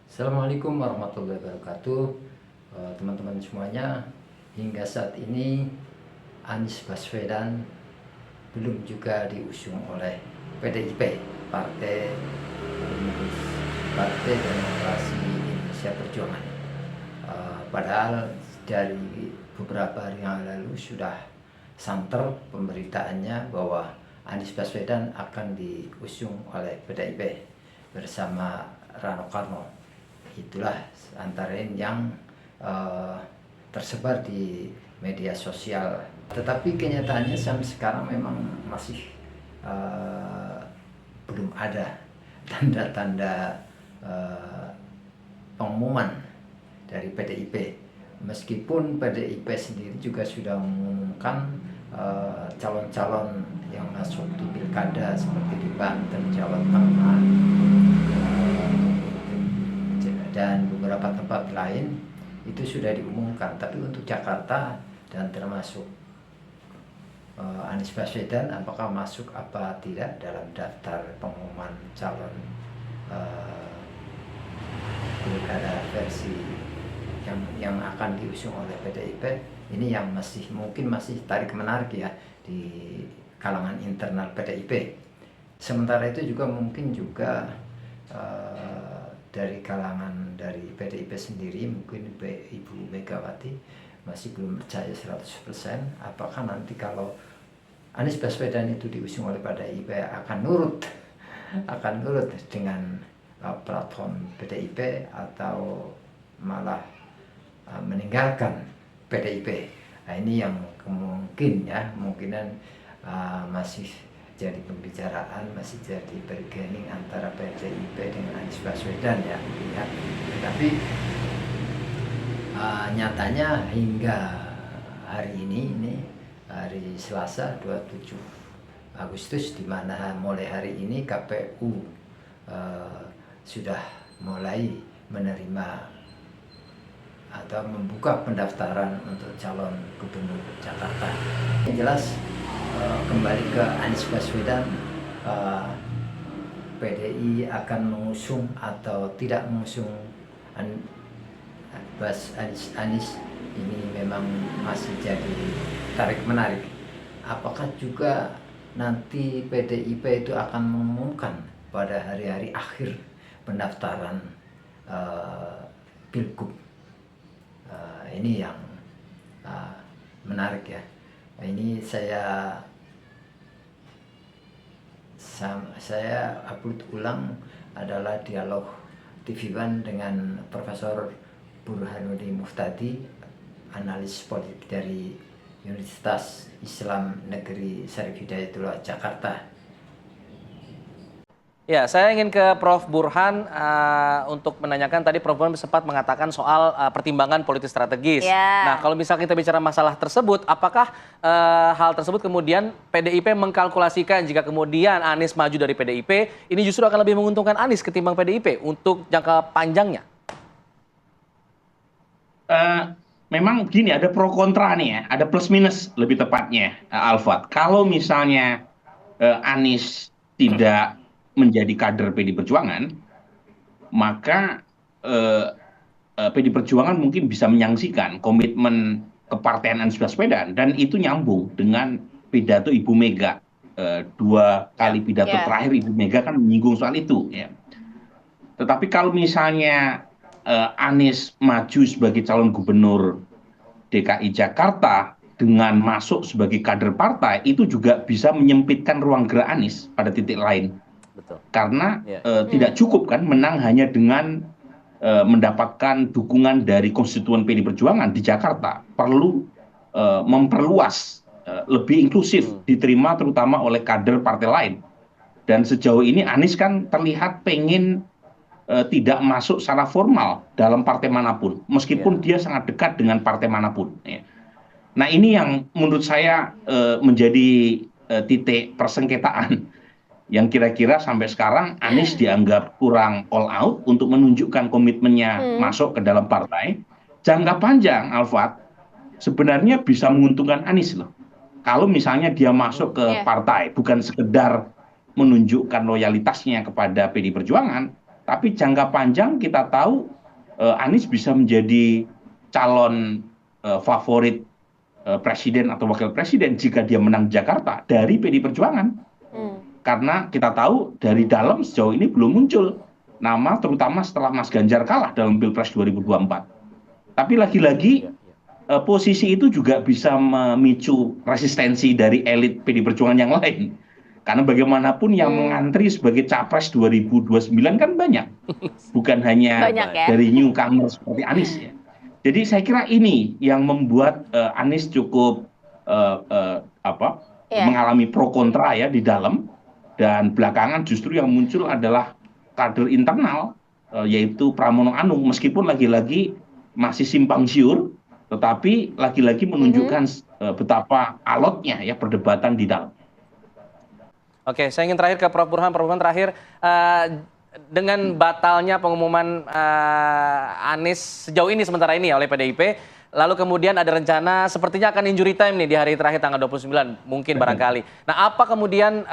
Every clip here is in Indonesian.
Assalamualaikum warahmatullahi wabarakatuh. Teman-teman semuanya, hingga saat ini Anies Baswedan belum juga diusung oleh PDIP, Partai Partai Demokrasi Indonesia Perjuangan. Padahal dari beberapa hari yang lalu sudah santer pemberitaannya bahwa Anies Baswedan akan diusung oleh PDIP bersama Rano Karno. Itulah antara yang tersebar di media sosial. Tetapi kenyataannya sampai sekarang memang masih belum ada tanda-tanda pengumuman dari PDIP. Meskipun PDIP sendiri juga sudah mengumumkan calon-calon yang masuk di pilkada seperti di Banten, Jawa Tengah, dan beberapa tempat lain itu sudah diumumkan. Tapi untuk Jakarta dan termasuk Anies Baswedan apakah masuk apa tidak dalam daftar pengumuman calon pilkada versi yang akan diusung oleh PDIP, ini yang mungkin masih tarik menarik ya di kalangan internal PDIP. Sementara itu juga mungkin juga dari kalangan dari PDIP sendiri, mungkin Ibu Megawati masih belum percaya 100% apakah nanti kalau Anies Baswedan itu diusung oleh PDIP akan nurut dengan platform PDIP atau malah meninggalkan PDIP. Nah, ini yang kemungkinan masih jadi pembicaraan, masih jadi bargaining antara PDIP dengan Anies Baswedan ya. Tetapi nyatanya hingga hari ini hari Selasa 27 Agustus, di mana mulai hari ini KPU sudah mulai menerima atau membuka pendaftaran untuk calon gubernur Jakarta. Yang jelas kembali ke Anies Baswedan, PDI akan mengusung atau tidak mengusung Anies ini memang masih jadi tarik menarik. Apakah juga nanti PDIP itu akan mengumumkan pada hari-hari akhir pendaftaran Pilgub? Ini yang menarik ya. Ini saya upload ulang adalah dialog TV One dengan Profesor Burhanuddin Muftadi, analis politik dari Universitas Islam Negeri Syarif Hidayatullah Jakarta. Ya, saya ingin ke Prof. Burhan untuk menanyakan, tadi Prof. Burhan sempat mengatakan soal pertimbangan politik strategis. Nah, kalau misalnya kita bicara masalah tersebut, apakah hal tersebut kemudian PDIP mengkalkulasikan jika kemudian Anies maju dari PDIP, ini justru akan lebih menguntungkan Anies ketimbang PDIP untuk jangka panjangnya? Memang begini, ada pro kontra nih ya, ada plus minus lebih tepatnya, Alfat. Kalau misalnya Anies tidak menjadi kader PD Perjuangan, maka PD Perjuangan mungkin bisa menyaksikan komitmen kepartean Anies Baswedan, dan itu nyambung dengan pidato Ibu Mega. Dua kali pidato terakhir Ibu Mega kan menyinggung soal itu ya. Tetapi kalau misalnya Anies maju sebagai calon gubernur DKI Jakarta dengan masuk sebagai kader partai, itu juga bisa menyempitkan ruang gerak Anies pada titik lain. Betul. Karena tidak cukup kan menang hanya dengan mendapatkan dukungan dari konstituen PD Perjuangan di Jakarta. Perlu memperluas, lebih inklusif, diterima terutama oleh kader partai lain. Dan sejauh ini Anies kan terlihat pengen tidak masuk secara formal dalam partai manapun, meskipun dia sangat dekat dengan partai manapun. Nah, ini yang menurut saya menjadi titik persengketaan, yang kira-kira sampai sekarang Anies dianggap kurang all out untuk menunjukkan komitmennya masuk ke dalam partai. Jangka panjang, Alfat, sebenarnya bisa menguntungkan Anies loh. Kalau misalnya dia masuk ke partai, bukan sekedar menunjukkan loyalitasnya kepada PD Perjuangan, Tapi jangka panjang kita tahu Anies bisa menjadi calon favorit presiden atau wakil presiden jika dia menang Jakarta dari PDI Perjuangan. Karena kita tahu dari dalam sejauh ini belum muncul nama, terutama setelah Mas Ganjar kalah dalam Pilpres 2024. Tapi lagi-lagi posisi itu juga bisa memicu resistensi dari elit PDI Perjuangan yang lain. Karena bagaimanapun yang mengantri sebagai capres 2029 kan banyak. Bukan hanya dari newcomer seperti Anies ya. Jadi saya kira ini yang membuat Anies cukup mengalami pro kontra ya di dalam. Dan belakangan justru yang muncul adalah kader internal, yaitu Pramono Anung. Meskipun lagi-lagi masih simpang siur, tetapi lagi-lagi menunjukkan betapa alotnya ya perdebatan di dalam. Oke, saya ingin terakhir ke Prof. Burhan. Prof. Burhan terakhir, dengan batalnya pengumuman Anies sejauh ini sementara ini oleh PDIP, lalu kemudian ada rencana sepertinya akan injury time nih di hari terakhir tanggal 29, mungkin barangkali. Nah, apa kemudian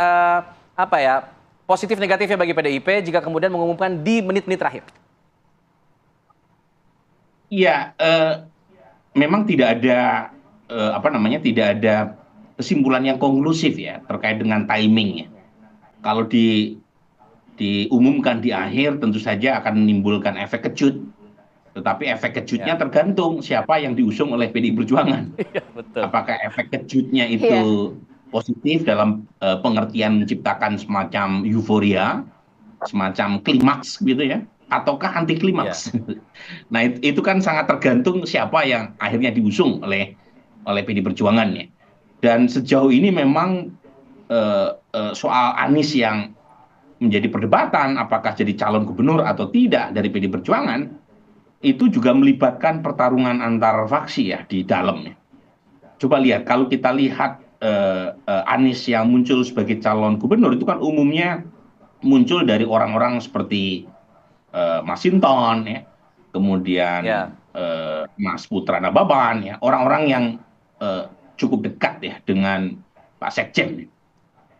positif negatifnya bagi PDIP jika kemudian mengumumkan di menit-menit terakhir? Iya, memang tidak ada tidak ada kesimpulan yang konklusif ya terkait dengan timingnya. Kalau diumumkan di akhir tentu saja akan menimbulkan efek kejut. Tetapi efek kejutnya tergantung siapa yang diusung oleh PDI Perjuangan. Apakah efek kejutnya itu positif dalam pengertian menciptakan semacam euforia, semacam klimaks gitu ya, ataukah anti klimaks. Nah itu kan sangat tergantung siapa yang akhirnya diusung oleh PDI Perjuangan ya. Dan sejauh ini memang soal Anies yang menjadi perdebatan apakah jadi calon gubernur atau tidak dari PDI Perjuangan itu juga melibatkan pertarungan antar faksi ya di dalamnya. Coba lihat, kalau kita lihat Anies yang muncul sebagai calon gubernur itu kan umumnya muncul dari orang-orang seperti Mas Hinton ya, kemudian Mas Putra Nababan ya, orang-orang yang cukup dekat ya dengan Pak Sekjen.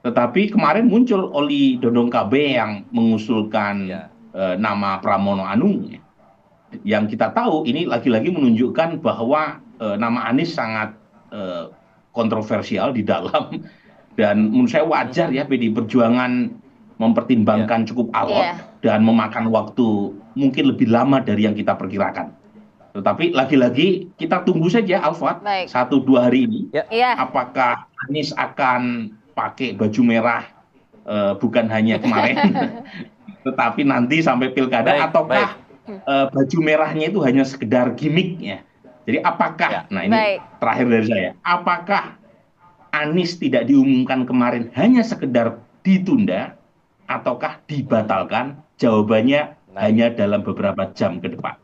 Tetapi kemarin muncul Oli Dodong KB yang mengusulkan nama Pramono Anung ya. Yang kita tahu ini lagi-lagi menunjukkan bahwa nama Anies sangat kontroversial di dalam, dan menurut saya wajar ya PDI Perjuangan mempertimbangkan cukup alot dan memakan waktu mungkin lebih lama dari yang kita perkirakan. Tetapi lagi-lagi kita tunggu saja Alfat 1-2 hari ini apakah Anies akan pakai baju merah bukan hanya kemarin tetapi nanti sampai pilkada ataukah baju merahnya itu hanya sekedar gimmick ya. Jadi apakah nah ini terakhir dari saya, apakah Anies tidak diumumkan kemarin hanya sekedar ditunda ataukah dibatalkan? Jawabannya hanya dalam beberapa jam ke depan.